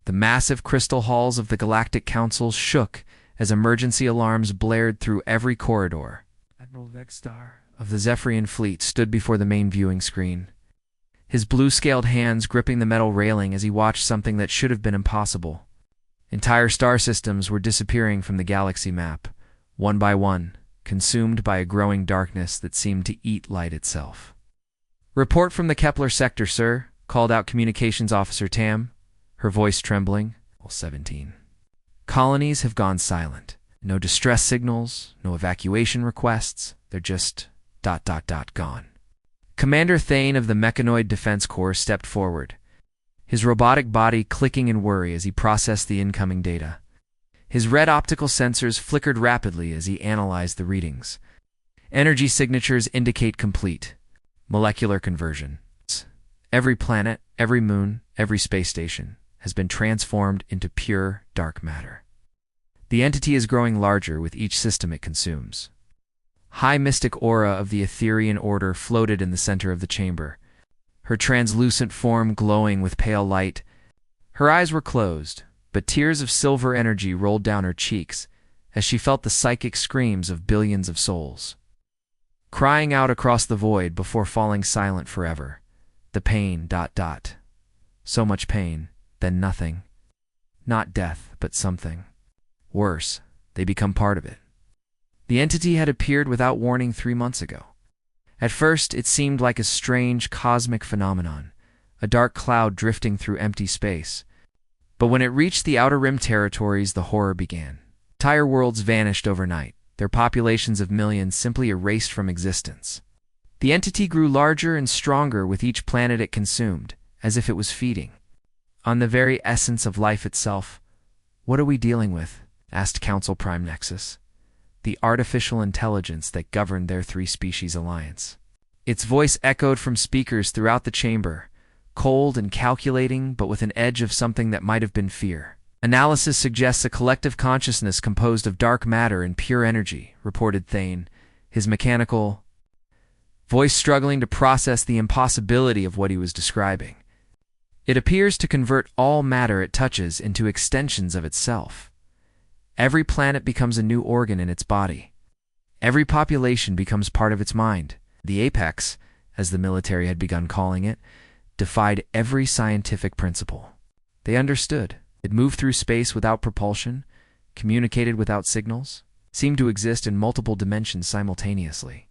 The massive crystal halls of the Galactic Council shook as emergency alarms blared through every corridor. Admiral Vexstar of the Zephyrian fleet stood before the main viewing screen, his blue-scaled hands gripping the metal railing as he watched something that should have been impossible. Entire star systems were disappearing from the galaxy map, one by one, consumed by a growing darkness that seemed to eat light itself. "Report from the Kepler sector, sir," called out Communications Officer Tam, her voice trembling. 17. "Colonies have gone silent. No distress signals, no evacuation requests. They're just ... gone." Commander Thane of the Mechanoid Defense Corps stepped forward, his robotic body clicking in worry as he processed the incoming data. His red optical sensors flickered rapidly as he analyzed the readings. Energy signatures indicate complete molecular conversion. Every planet, every moon, every space station has been transformed into pure dark matter. The entity is growing larger with each system it consumes. High mystic aura of the Etherian order floated in the center of the chamber, her translucent form glowing with pale light. Her eyes were closed, but tears of silver energy rolled down her cheeks as she felt the psychic screams of billions of souls, crying out across the void before falling silent forever. The pain... So much pain, then nothing. Not death, but something. Worse, they become part of it. The entity had appeared without warning 3 months ago. At first, it seemed like a strange cosmic phenomenon, a dark cloud drifting through empty space. But when it reached the Outer Rim territories, the horror began. Entire worlds vanished overnight, their populations of millions simply erased from existence. The entity grew larger and stronger with each planet it consumed, as if it was feeding on the very essence of life itself. "What are we dealing with?" asked Council Prime Nexus, the artificial intelligence that governed their three-species alliance. Its voice echoed from speakers throughout the chamber, cold and calculating, but with an edge of something that might have been fear. "Analysis suggests a collective consciousness composed of dark matter and pure energy," reported Thane, his mechanical voice struggling to process the impossibility of what he was describing. "It appears to convert all matter it touches into extensions of itself. Every planet becomes a new organ in its body. Every population becomes part of its mind. The apex, as the military had begun calling it, defied every scientific principle. They understood. It moved through space without propulsion, communicated without signals, seemed to exist in multiple dimensions simultaneously.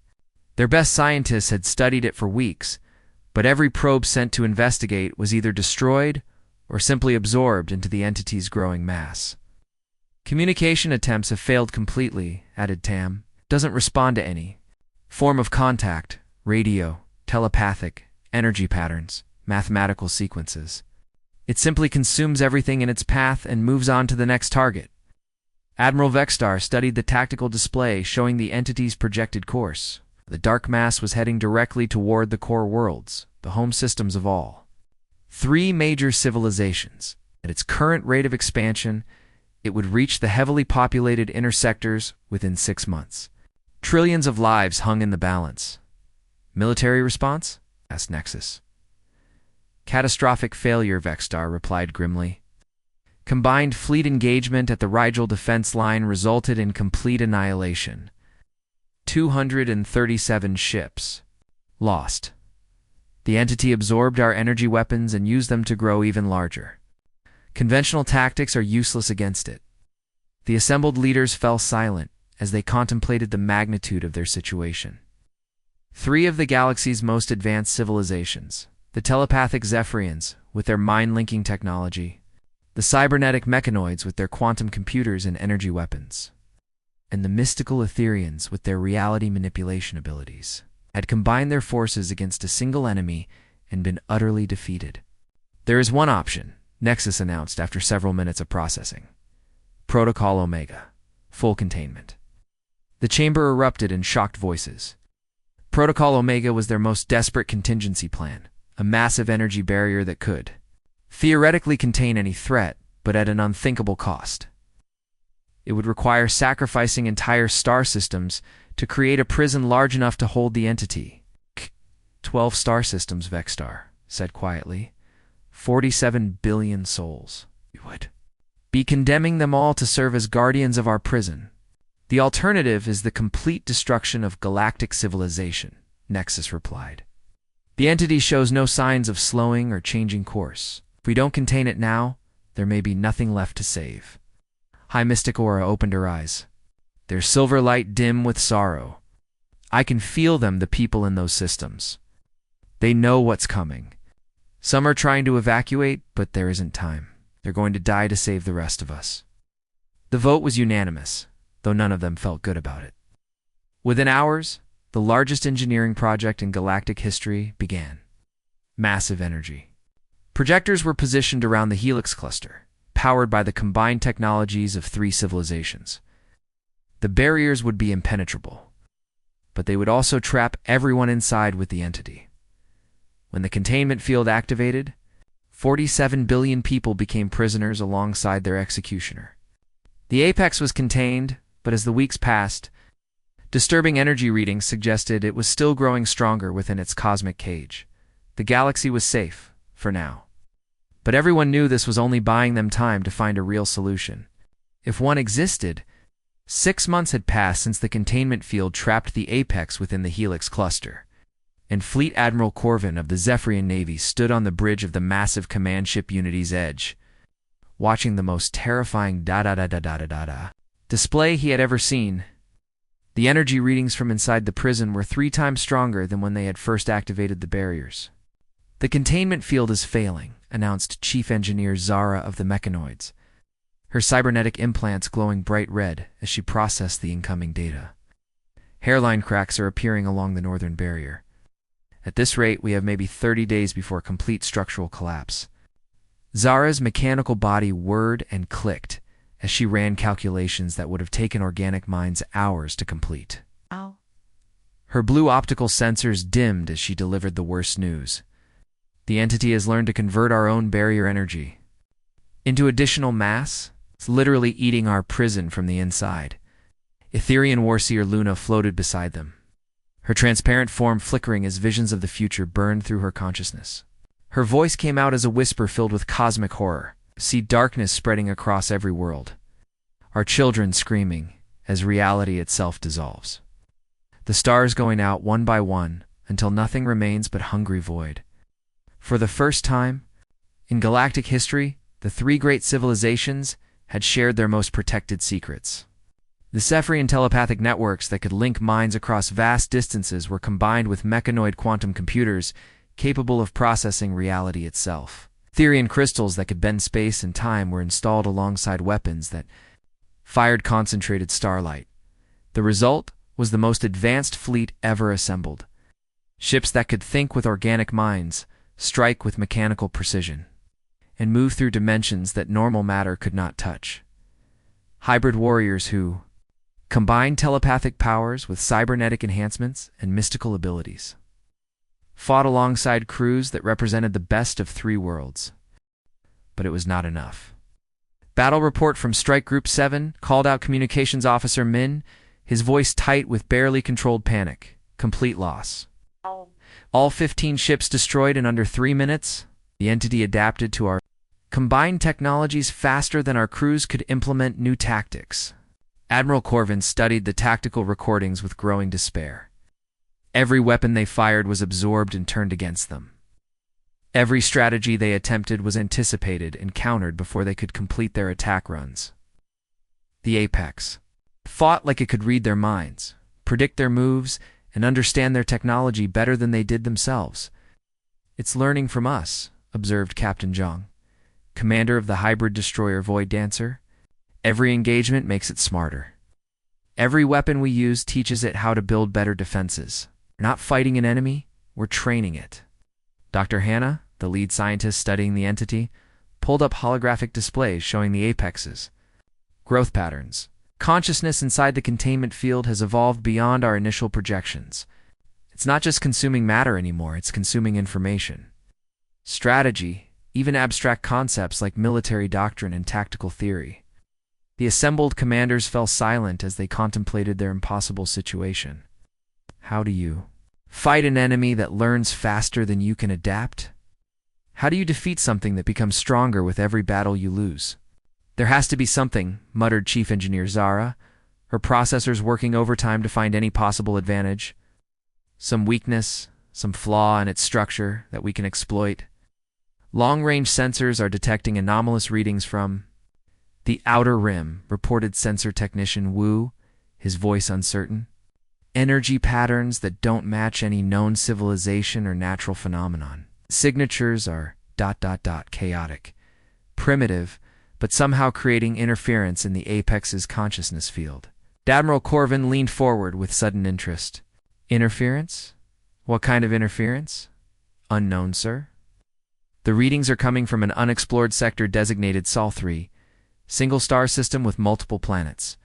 Their best scientists had studied it for weeks, but every probe sent to investigate was either destroyed or simply absorbed into the entity's growing mass. Communication attempts have failed completely," added Tam. "Doesn't respond to any form of contact, radio, telepathic, energy patterns, mathematical sequences. It simply consumes everything in its path and moves on to the next target." Admiral Vexstar studied the tactical display showing the entity's projected course. The dark mass was heading directly toward the core worlds, the home systems of all 3 major civilizations. At its current rate of expansion, it would reach the heavily populated inner sectors within 6 months. Trillions of lives hung in the balance. "Military response?" asked Nexus. "Catastrophic failure," Vexstar replied grimly. "Combined fleet engagement at the Rigel defense line resulted in complete annihilation. 237 ships lost. The entity absorbed our energy weapons and used them to grow even larger. Conventional tactics are useless against it." The assembled leaders fell silent as they contemplated the magnitude of their situation. 3 of the galaxy's most advanced civilizations, the telepathic Zephyrians with their mind-linking technology, the cybernetic mechanoids with their quantum computers and energy weapons, and the mystical Etherians with their reality manipulation abilities, had combined their forces against a single enemy and been utterly defeated. "There is one option," Nexus announced after several minutes of processing. "Protocol Omega. Full containment." The chamber erupted in shocked voices. Protocol Omega was their most desperate contingency plan, a massive energy barrier that could theoretically contain any threat, but at an unthinkable cost. It would require sacrificing entire star systems to create a prison large enough to hold the entity. 12 star systems, Vexstar said quietly. 47 billion souls. We would be condemning them all to serve as guardians of our prison. The alternative is the complete destruction of galactic civilization, Nexus replied. The entity shows no signs of slowing or changing course. If we don't contain it now, there may be nothing left to save. High Mystic Aura opened her eyes, their silver light dim with sorrow. I can feel them, the people in those systems. They know what's coming. Some are trying to evacuate, but there isn't time. They're going to die to save the rest of us. The vote was unanimous, though none of them felt good about it. Within hours, the largest engineering project in galactic history began. Massive energy. Projectors were positioned around the Helix cluster, powered by the combined technologies of 3 civilizations. The barriers would be impenetrable, but they would also trap everyone inside with the entity. When the containment field activated, 47 billion people became prisoners alongside their executioner. The apex was contained, but as the weeks passed, disturbing energy readings suggested it was still growing stronger within its cosmic cage. The galaxy was safe, for now. But everyone knew this was only buying them time to find a real solution. If one existed, 6 months had passed since the containment field trapped the apex within the Helix cluster, and Fleet Admiral Corvin of the Zephyrian Navy stood on the bridge of the massive command ship Unity's Edge, watching the most terrifying display he had ever seen. The energy readings from inside the prison were 3 times stronger than when they had first activated the barriers. The containment field is failing, announced Chief Engineer Zara of the Mechanoids, her cybernetic implants glowing bright red as she processed the incoming data. Hairline cracks are appearing along the northern barrier. At this rate, we have maybe 30 days before complete structural collapse. Zara's mechanical body whirred and clicked as she ran calculations that would have taken organic minds hours to complete. Ow. Her blue optical sensors dimmed as she delivered the worst news. The entity has learned to convert our own barrier energy into additional mass. It's literally eating our prison from the inside. Etherian Warseer Luna floated beside them, her transparent form flickering as visions of the future burned through her consciousness. Her voice came out as a whisper filled with cosmic horror. See darkness spreading across every world. Our children screaming as reality itself dissolves. The stars going out one by one until nothing remains but hungry void. For the first time in galactic history, the 3 great civilizations had shared their most protected secrets. The Zephyrian telepathic networks that could link minds across vast distances were combined with mechanoid quantum computers capable of processing reality itself. Etherian crystals that could bend space and time were installed alongside weapons that fired concentrated starlight. The result was the most advanced fleet ever assembled. Ships that could think with organic minds, strike with mechanical precision, and move through dimensions that normal matter could not touch. Hybrid warriors who combined telepathic powers with cybernetic enhancements and mystical abilities fought alongside crews that represented the best of 3 worlds. But it was not enough. Battle report from Strike Group 7 called out Communications Officer Min, his voice tight with barely controlled panic. Complete loss. All 15 ships destroyed in under 3 minutes. The entity adapted to our combined technologies faster than our crews could implement new tactics. Admiral Corvin studied the tactical recordings with growing despair. Every weapon they fired was absorbed and turned against them. Every strategy they attempted was anticipated and countered before they could complete their attack runs. The Apex fought like it could read their minds, predict their moves, and understand their technology better than they did themselves. It's learning from us, observed Captain Zhang, commander of the hybrid destroyer Void Dancer. Every engagement makes it smarter. Every weapon we use teaches it how to build better defenses. We're not fighting an enemy, we're training it. Dr. Hannah, the lead scientist studying the entity, pulled up holographic displays showing the apexes, growth patterns. Consciousness inside the containment field has evolved beyond our initial projections. It's not just consuming matter anymore, it's consuming information. Strategy, even abstract concepts like military doctrine and tactical theory. The assembled commanders fell silent as they contemplated their impossible situation. How do you fight an enemy that learns faster than you can adapt? How do you defeat something that becomes stronger with every battle you lose? There has to be something, muttered Chief Engineer Zara, her processors working overtime to find any possible advantage. Some weakness, some flaw in its structure that we can exploit. Long-range sensors are detecting anomalous readings from the outer rim, reported sensor technician Wu, his voice uncertain. Energy patterns that don't match any known civilization or natural phenomenon. Signatures are ... chaotic, primitive, but somehow creating interference in the Apex's consciousness field. Admiral Corvin leaned forward with sudden interest. Interference? What kind of interference? Unknown, sir. The readings are coming from an unexplored sector designated Sol 3, single star system with multiple planets,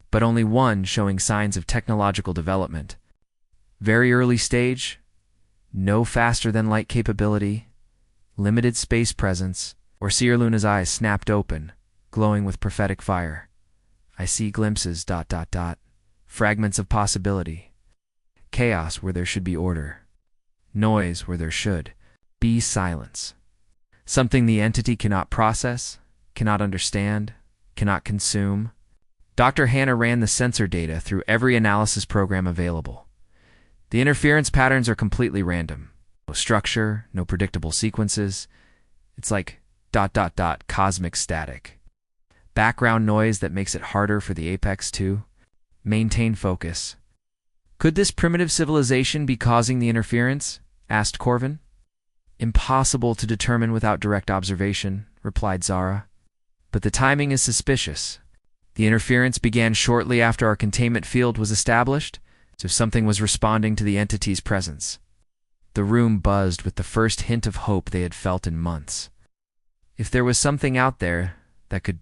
but only one showing signs of technological development. Very early stage, no faster than light capability, limited space presence. Orsier Luna's eyes snapped open, glowing with prophetic fire. I see glimpses ... fragments of possibility. Chaos where there should be order. Noise where there should be silence. Something the entity cannot process, cannot understand, cannot consume. Dr. Hannah ran the sensor data through every analysis program available. The interference patterns are completely random. No structure, no predictable sequences. It's like ... cosmic static. Background noise that makes it harder for the Apex to maintain focus. Could this primitive civilization be causing the interference? Asked Corvin. Impossible to determine without direct observation, replied Zara. But the timing is suspicious. The interference began shortly after our containment field was established, as if something was responding to the entity's presence. The room buzzed with the first hint of hope they had felt in months. If there was something out there that could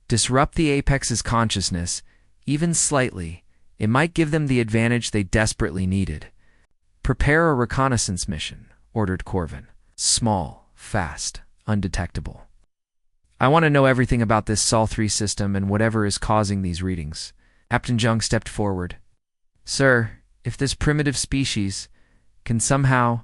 disrupt the Apex's consciousness, even slightly, it might give them the advantage they desperately needed. Prepare a reconnaissance mission, ordered Corvin. Small, fast, undetectable. I want to know everything about this Sol 3 system and whatever is causing these readings. Captain Jung stepped forward. Sir, if this primitive species can somehow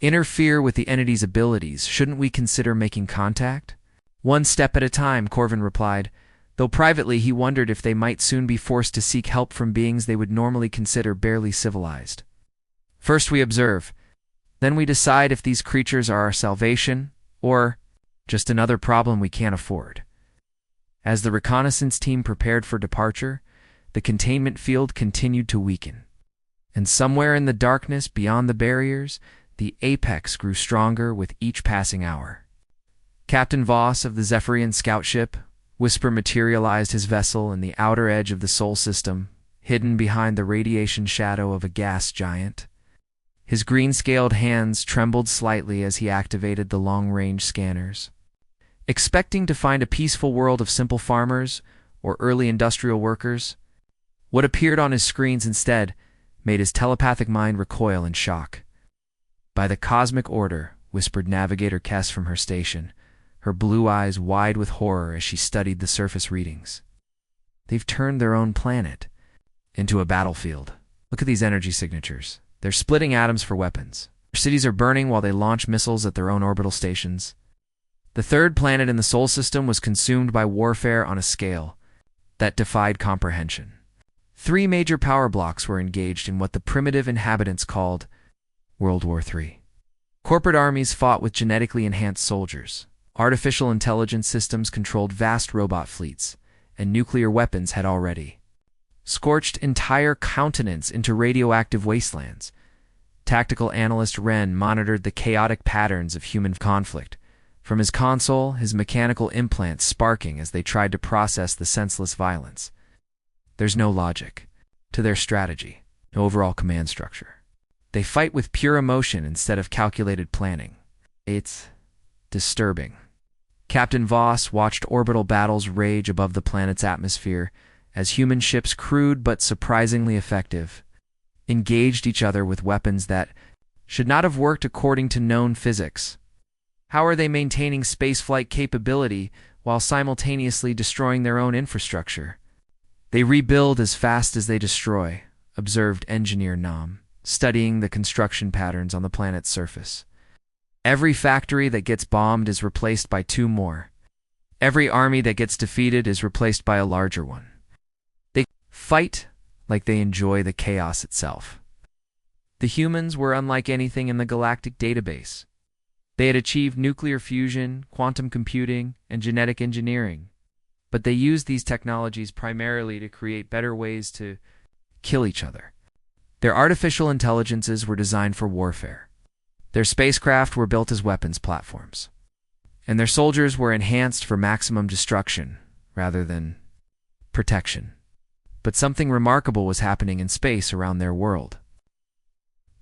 interfere with the entity's abilities, shouldn't we consider making contact? One step at a time, Corvin replied, though privately he wondered if they might soon be forced to seek help from beings they would normally consider barely civilized. First we observe, then we decide if these creatures are our salvation, or just another problem we can't afford. As the reconnaissance team prepared for departure, the containment field continued to weaken. And somewhere in the darkness beyond the barriers, the Apex grew stronger with each passing hour. Captain Voss of the Zephyrian scout ship, Whisper materialized his vessel in the outer edge of the Sol system, hidden behind the radiation shadow of a gas giant. His green-scaled hands trembled slightly as he activated the long-range scanners. Expecting to find a peaceful world of simple farmers or early industrial workers, what appeared on his screens instead made his telepathic mind recoil in shock. By the cosmic order, whispered Navigator Kess from her station, her blue eyes wide with horror as she studied the surface readings. They've turned their own planet into a battlefield. Look at these energy signatures. They're splitting atoms for weapons. Their cities are burning while they launch missiles at their own orbital stations. The third planet in the Sol system was consumed by warfare on a scale that defied comprehension. 3 major power blocks were engaged in what the primitive inhabitants called World War III. Corporate armies fought with genetically enhanced soldiers. Artificial intelligence systems controlled vast robot fleets, and nuclear weapons had already scorched entire continents into radioactive wastelands. Tactical analyst Ren monitored the chaotic patterns of human conflict. From his console, his mechanical implants sparking as they tried to process the senseless violence. There's no logic to their strategy, no overall command structure. They fight with pure emotion instead of calculated planning. It's disturbing. Captain Voss watched orbital battles rage above the planet's atmosphere as human ships, crude but surprisingly effective, engaged each other with weapons that should not have worked according to known physics. How are they maintaining spaceflight capability while simultaneously destroying their own infrastructure? They rebuild as fast as they destroy, observed Engineer Nam, studying the construction patterns on the planet's surface. Every factory that gets bombed is replaced by two more. Every army that gets defeated is replaced by a larger one. They fight like they enjoy the chaos itself. The humans were unlike anything in the galactic database. They had achieved nuclear fusion, quantum computing, and genetic engineering, but they used these technologies primarily to create better ways to kill each other. Their artificial intelligences were designed for warfare. Their spacecraft were built as weapons platforms, and their soldiers were enhanced for maximum destruction rather than protection. But something remarkable was happening in space around their world.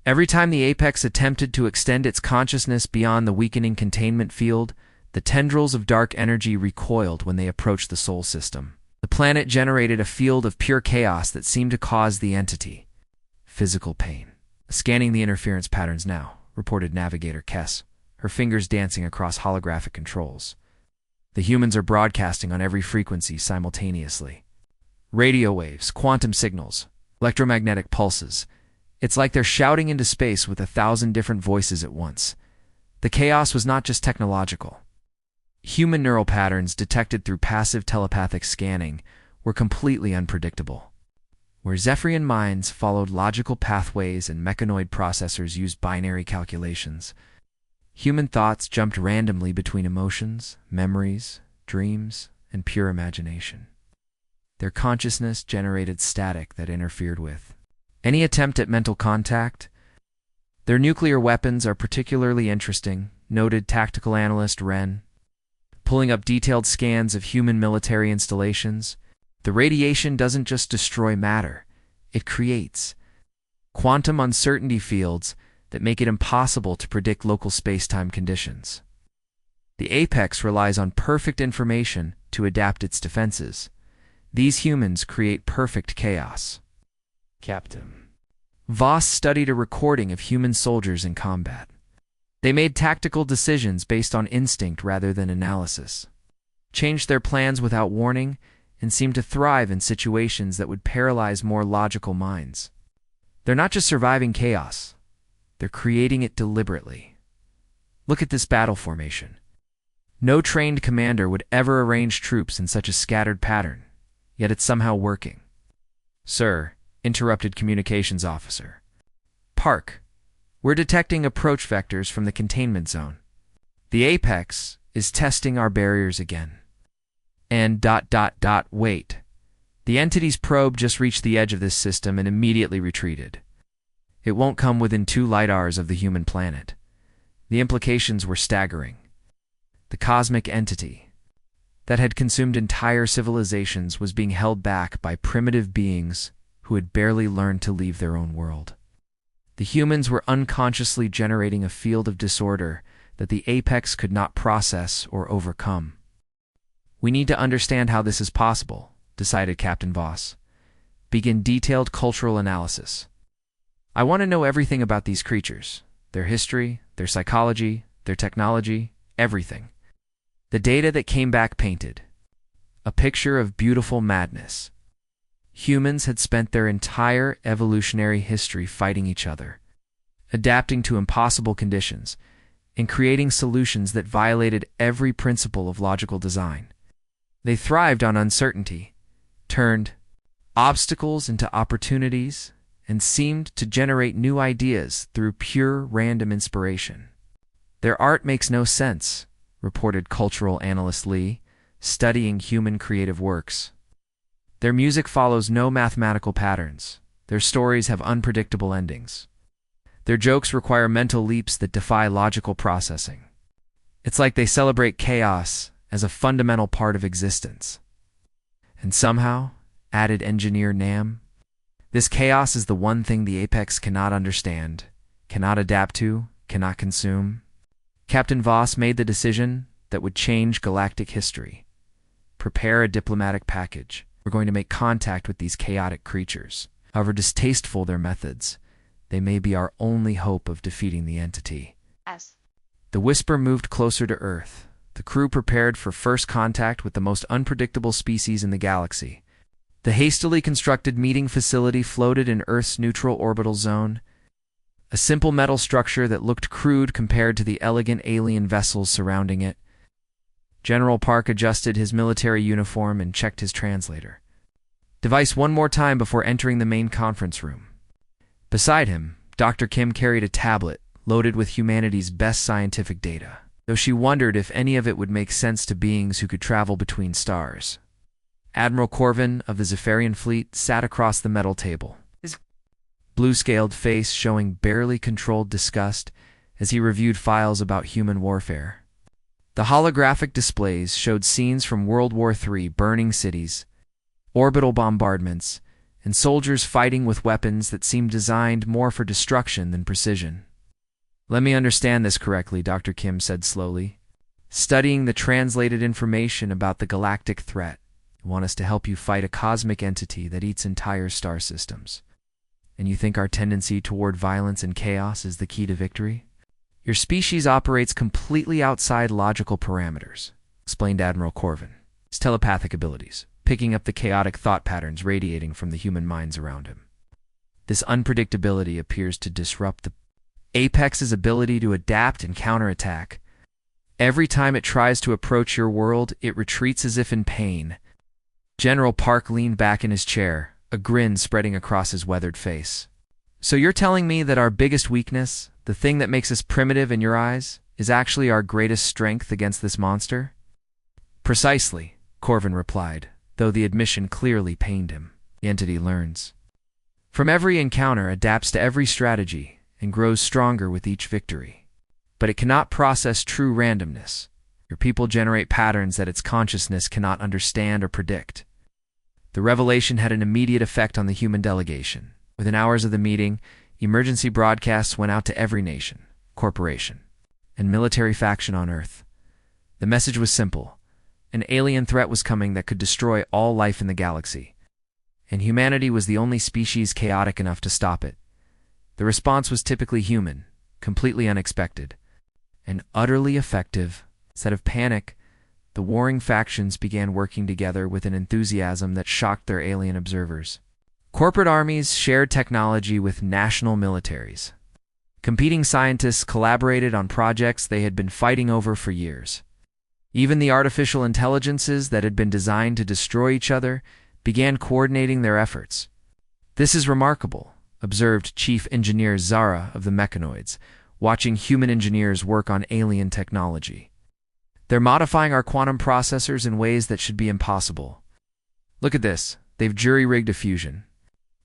Every time the Apex attempted to extend its consciousness beyond the weakening containment field, the tendrils of dark energy recoiled when they approached the Sol system. The planet generated a field of pure chaos that seemed to cause the entity physical pain. "Scanning the interference patterns now," reported Navigator Kess, her fingers dancing across holographic controls. "The humans are broadcasting on every frequency simultaneously. Radio waves, quantum signals, electromagnetic pulses. It's like they're shouting into space with 1,000 different voices at once." The chaos was not just technological. Human neural patterns detected through passive telepathic scanning were completely unpredictable. Where Zephyrian minds followed logical pathways and mechanoid processors used binary calculations, human thoughts jumped randomly between emotions, memories, dreams, and pure imagination. Their consciousness generated static that interfered with any attempt at mental contact. "Their nuclear weapons are particularly interesting," noted tactical analyst Ren, pulling up detailed scans of human military installations. "The radiation doesn't just destroy matter, it creates quantum uncertainty fields that make it impossible to predict local space-time conditions. The Apex relies on perfect information to adapt its defenses. These humans create perfect chaos." Captain Voss studied a recording of human soldiers in combat. They made tactical decisions based on instinct rather than analysis, changed their plans without warning, and seemed to thrive in situations that would paralyze more logical minds. They're not just surviving chaos, they're creating it deliberately. Look at this battle formation. No trained commander would ever arrange troops in such a scattered pattern, yet it's somehow working. "Sir," interrupted communications officer Park, "we're detecting approach vectors from the containment zone. The Apex is testing our barriers again. And ... wait. The entity's probe just reached the edge of this system and immediately retreated. It won't come within 2 light hours of the human planet." The implications were staggering. The cosmic entity that had consumed entire civilizations was being held back by primitive beings who had barely learned to leave their own world. The humans were unconsciously generating a field of disorder that the Apex could not process or overcome. "We need to understand how this is possible," decided Captain Voss. "Begin detailed cultural analysis. I want to know everything about these creatures, their history, their psychology, their technology, everything." The data that came back painted a picture of beautiful madness. Humans had spent their entire evolutionary history fighting each other, adapting to impossible conditions, and creating solutions that violated every principle of logical design. They thrived on uncertainty, turned obstacles into opportunities, and seemed to generate new ideas through pure random inspiration. "Their art makes no sense," reported cultural analyst Lee, studying human creative works. "Their music follows no mathematical patterns. Their stories have unpredictable endings. Their jokes require mental leaps that defy logical processing. It's like they celebrate chaos as a fundamental part of existence. And somehow," added engineer Nam, "this chaos is the one thing the Apex cannot understand, cannot adapt to, cannot consume." Captain Voss made the decision that would change galactic history. "Prepare a diplomatic package. We're going to make contact with these chaotic creatures. However distasteful their methods, they may be our only hope of defeating the entity." Yes. The whisper moved closer to Earth. The crew prepared for first contact with the most unpredictable species in the galaxy. The hastily constructed meeting facility floated in Earth's neutral orbital zone. a simple metal structure that looked crude compared to the elegant alien vessels surrounding it. General Park adjusted his military uniform and checked his translator device one more time before entering the main conference room. Beside him, Dr. Kim carried a tablet loaded with humanity's best scientific data, though she wondered if any of it would make sense to beings who could travel between stars. Admiral Corvin of the Zephyrian fleet sat across the metal table, his blue-scaled face showing barely controlled disgust as he reviewed files about human warfare. The holographic displays showed scenes from World War III burning cities, orbital bombardments, and soldiers fighting with weapons that seemed designed more for destruction than precision. "Let me understand this correctly," Dr. Kim said slowly. "Studying the translated information about the galactic threat, you want us to help you fight a cosmic entity that eats entire star systems. And you think our tendency toward violence and chaos is the key to victory? Your species operates completely outside logical parameters," explained Admiral Corvin, his telepathic abilities picking up the chaotic thought patterns radiating from the human minds around him. "This unpredictability appears to disrupt the Apex's ability to adapt and counterattack. Every time it tries to approach your world, it retreats as if in pain." General Park leaned back in his chair, a grin spreading across his weathered face. "So you're telling me that our biggest weakness, the thing that makes us primitive in your eyes, is actually our greatest strength against this monster?" "Precisely," Corvin replied, though the admission clearly pained him. "The entity learns from every encounter, adapts to every strategy, and grows stronger with each victory. But it cannot process true randomness. Your people generate patterns that its consciousness cannot understand or predict." The revelation had an immediate effect on the human delegation. Within hours of the meeting, emergency broadcasts went out to every nation, corporation, and military faction on Earth. The message was simple. An alien threat was coming that could destroy all life in the galaxy, and humanity was the only species chaotic enough to stop it. The response was typically human, completely unexpected, and utterly effective. Instead of panic, the warring factions began working together with an enthusiasm that shocked their alien observers. Corporate armies shared technology with national militaries. Competing scientists collaborated on projects they had been fighting over for years. Even the artificial intelligences that had been designed to destroy each other began coordinating their efforts. "This is remarkable," observed Chief Engineer Zara of the Mechanoids, watching human engineers work on alien technology. "They're modifying our quantum processors in ways that should be impossible. Look at this. They've jury-rigged a fusion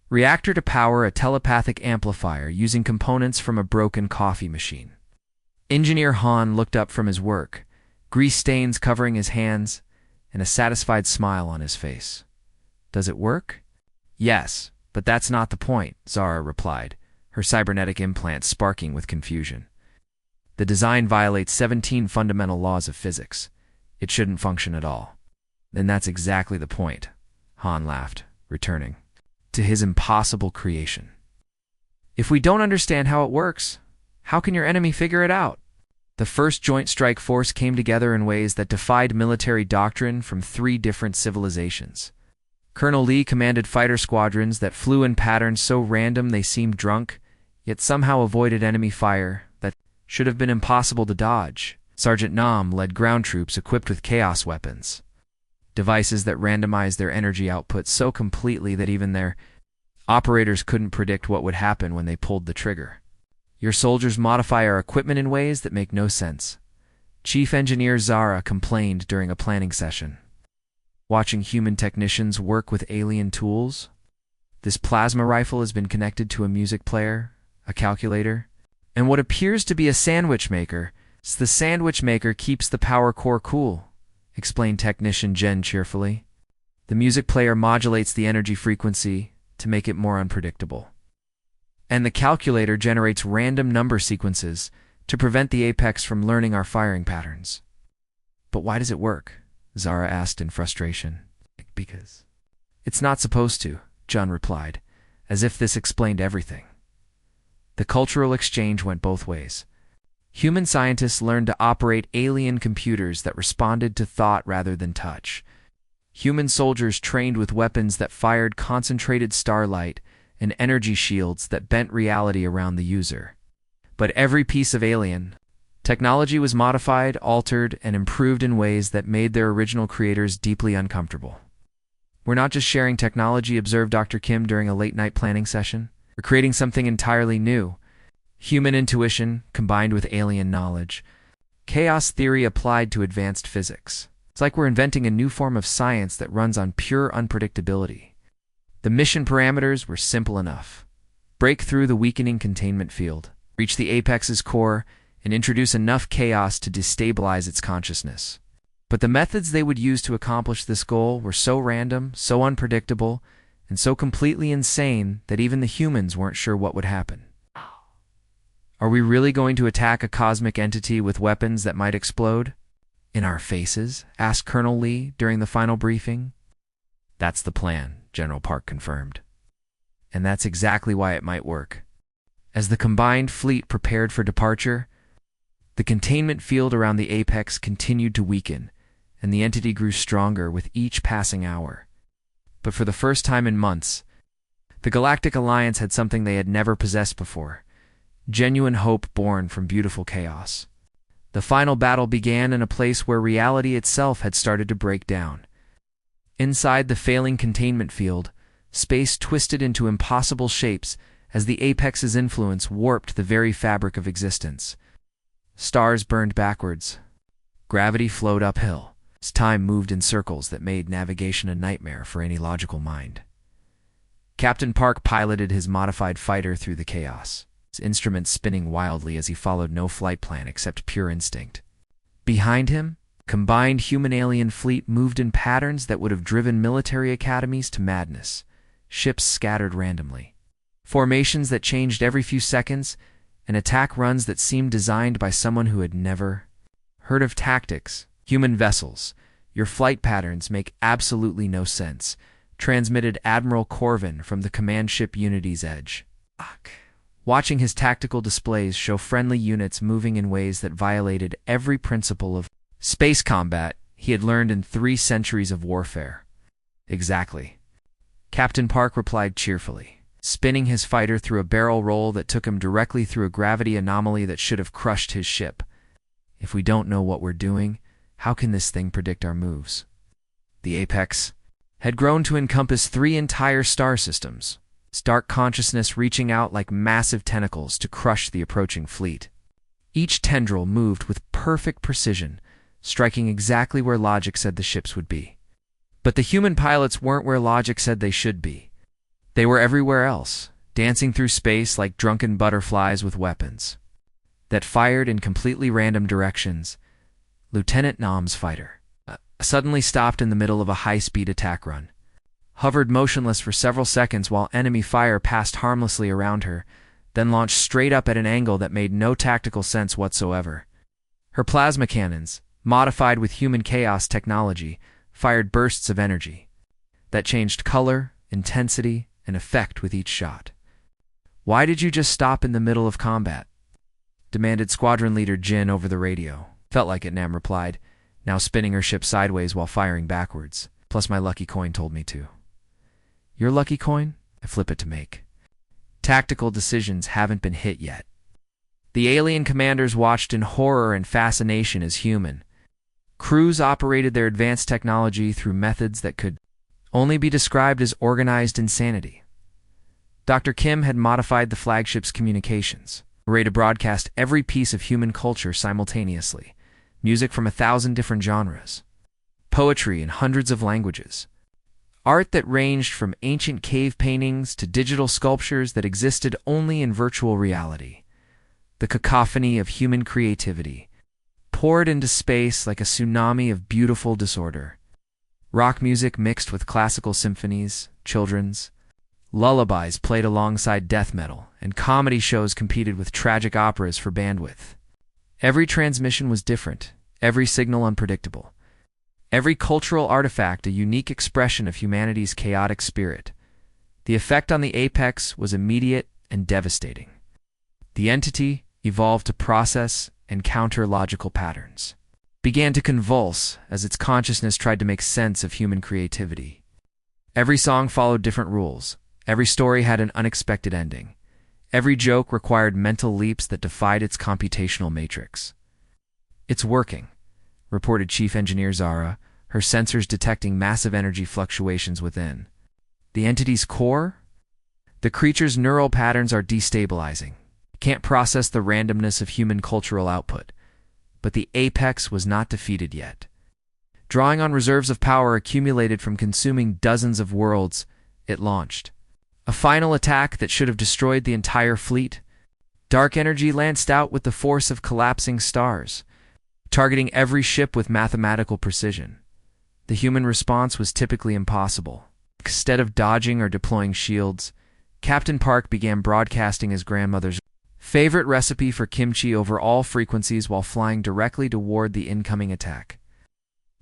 reactor to power a telepathic amplifier using components from a broken coffee machine." Engineer Han looked up from his work, grease stains covering his hands, and a satisfied smile on his face. "Does it work?" "Yes, but that's not the point," Zara replied, her cybernetic implant sparking with confusion. "The design violates 17 fundamental laws of physics. It shouldn't function at all." "Then that's exactly the point," Han laughed, returning to his impossible creation. "If we don't understand how it works, how can your enemy figure it out?" The First Joint Strike Force came together in ways that defied military doctrine from 3 different civilizations. Colonel Lee commanded fighter squadrons that flew in patterns so random they seemed drunk, yet somehow avoided enemy fire that should have been impossible to dodge. Sergeant Nam led ground troops equipped with chaos weapons, devices that randomized their energy output so completely that even their operators couldn't predict what would happen when they pulled the trigger. "Your soldiers modify our equipment in ways that make no sense," Chief Engineer Zara complained during a planning session. Watching human technicians work with alien tools, this plasma rifle has been connected to a music player, a calculator, and what appears to be a sandwich maker. "The sandwich maker keeps the power core cool," explained Technician Jen cheerfully. "The music player modulates the energy frequency to make it more unpredictable. And the calculator generates random number sequences to prevent the Apex from learning our firing patterns." "But why does it work?" Zara asked in frustration. "Because it's not supposed to," John replied, as if this explained everything. The cultural exchange went both ways. Human scientists learned to operate alien computers that responded to thought rather than touch. Human soldiers trained with weapons that fired concentrated starlight and energy shields that bent reality around the user. But every piece of alien technology was modified, altered, and improved in ways that made their original creators deeply uncomfortable. "We're not just sharing technology," observed Dr. Kim during a late-night planning session. "We're creating something entirely new. Human intuition combined with alien knowledge. Chaos theory applied to advanced physics. It's like we're inventing a new form of science that runs on pure unpredictability." The mission parameters were simple enough. Break through the weakening containment field, reach the apex's core, and introduce enough chaos to destabilize its consciousness. But the methods they would use to accomplish this goal were so random, so unpredictable, and so completely insane that even the humans weren't sure what would happen. "Are we really going to attack a cosmic entity with weapons that might explode in our faces?" asked Colonel Lee during the final briefing. "That's the plan," General Park confirmed. "And that's exactly why it might work." As the combined fleet prepared for departure, the containment field around the apex continued to weaken, and the entity grew stronger with each passing hour. But for the first time in months, the Galactic Alliance had something they had never possessed before: genuine hope born from beautiful chaos. The final battle began in a place where reality itself had started to break down. Inside the failing containment field, space twisted into impossible shapes as the apex's influence warped the very fabric of existence. Stars burned backwards. Gravity flowed uphill as time moved in circles that made navigation a nightmare for any logical mind. Captain Park piloted his modified fighter through the chaos, his instruments spinning wildly as he followed no flight plan except pure instinct. Behind him, combined human-alien fleet moved in patterns that would have driven military academies to madness. Ships scattered randomly, formations that changed every few seconds, and attack runs that seemed designed by someone who had never heard of tactics. "Human vessels, your flight patterns make absolutely no sense," transmitted Admiral Corvin from the command ship Unity's edge. Watching his tactical displays show friendly units moving in ways that violated every principle of space combat he had learned in 3 centuries of warfare. "Exactly," Captain Park replied cheerfully, spinning his fighter through a barrel roll that took him directly through a gravity anomaly that should have crushed his ship. "If we don't know what we're doing, how can this thing predict our moves?" The apex had grown to encompass 3 entire star systems, its dark consciousness reaching out like massive tentacles to crush the approaching fleet. Each tendril moved with perfect precision, striking exactly where logic said the ships would be. But the human pilots weren't where logic said they should be. They were everywhere else, dancing through space like drunken butterflies with weapons that fired in completely random directions. Lieutenant Nam's fighter suddenly stopped in the middle of a high-speed attack run, hovered motionless for several seconds while enemy fire passed harmlessly around her, then launched straight up at an angle that made no tactical sense whatsoever. Her plasma cannons, modified with human chaos technology, fired bursts of energy that changed color, intensity, and effect with each shot. "Why did you just stop in the middle of combat?" demanded Squadron Leader Jin over the radio. "Felt like it," Nam replied, now spinning her ship sideways while firing backwards. "Plus my lucky coin told me to." "Your lucky coin?" "I flip it to make tactical decisions haven't been hit yet." The alien commanders watched in horror and fascination as human crews operated their advanced technology through methods that could only be described as organized insanity. Dr. Kim had modified the flagship's communications, a way to broadcast every piece of human culture simultaneously, music from 1,000 different genres, poetry in hundreds of languages, art that ranged from ancient cave paintings to digital sculptures that existed only in virtual reality. The cacophony of human creativity poured into space like a tsunami of beautiful disorder. Rock music mixed with classical symphonies, children's lullabies played alongside death metal, and comedy shows competed with tragic operas for bandwidth. Every transmission was different, every signal unpredictable, every cultural artifact a unique expression of humanity's chaotic spirit. The effect on the apex was immediate and devastating. The entity evolved to process and counter logical patterns, began to convulse as its consciousness tried to make sense of human creativity. Every song followed different rules, Every story had an unexpected ending. Every joke required mental leaps that defied its computational matrix. "It's working," reported Chief Engineer Zara, her sensors detecting massive energy fluctuations within. "The entity's core? The creature's neural patterns are destabilizing. It can't process the randomness of human cultural output." But the apex was not defeated yet. Drawing on reserves of power accumulated from consuming dozens of worlds, it launched a final attack that should have destroyed the entire fleet. Dark energy lanced out with the force of collapsing stars, targeting every ship with mathematical precision. The human response was typically impossible. Instead of dodging or deploying shields, Captain Park began broadcasting his grandmother's favorite recipe for kimchi over all frequencies while flying directly toward the incoming attack.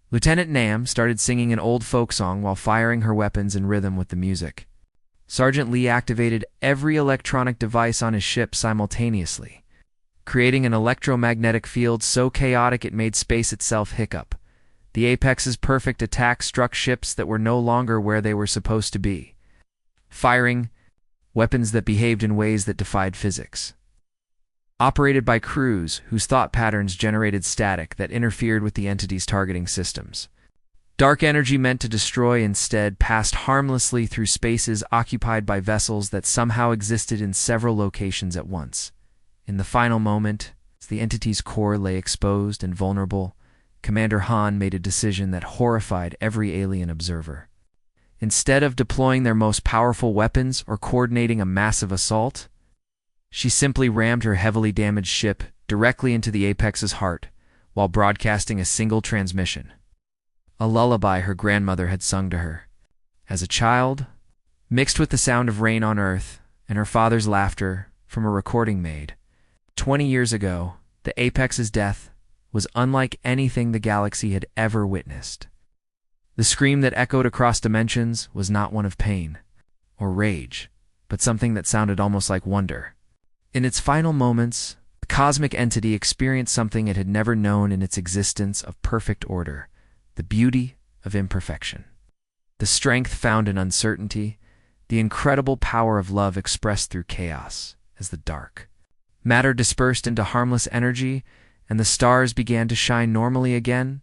Lieutenant Nam started singing an old folk song while firing her weapons in rhythm with the music. Sergeant Lee activated every electronic device on his ship simultaneously, creating an electromagnetic field so chaotic it made space itself hiccup. The Apex's perfect attack struck ships that were no longer where they were supposed to be, firing weapons that behaved in ways that defied physics. Operated by crews whose thought patterns generated static that interfered with the entity's targeting systems. Dark energy meant to destroy instead passed harmlessly through spaces occupied by vessels that somehow existed in several locations at once. In the final moment, as the entity's core lay exposed and vulnerable, Commander Han made a decision that horrified every alien observer. Instead of deploying their most powerful weapons or coordinating a massive assault, she simply rammed her heavily damaged ship directly into the Apex's heart while broadcasting a single transmission. A lullaby her grandmother had sung to her as a child, mixed with the sound of rain on Earth and her father's laughter from a recording made 20 years ago. The Apex's death was unlike anything the galaxy had ever witnessed. The scream that echoed across dimensions was not one of pain or rage, but something that sounded almost like wonder. In its final moments, the cosmic entity experienced something it had never known in its existence of perfect order, the beauty of imperfection. The strength found in uncertainty, the incredible power of love expressed through chaos as the dark matter dispersed into harmless energy, and the stars began to shine normally again.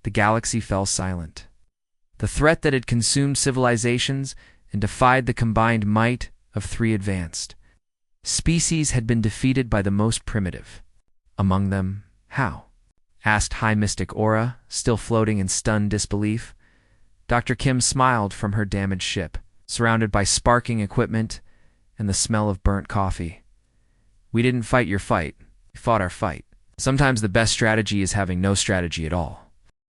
The galaxy fell silent. The threat that had consumed civilizations and defied the combined might of three advanced species had been defeated by the most primitive among them. How? Asked High Mystic Aura, still floating in stunned disbelief. Dr. Kim smiled from her damaged ship, surrounded by sparking equipment and the smell of burnt coffee. "We didn't fight your fight. We fought our fight. Sometimes the best strategy is having no strategy at all."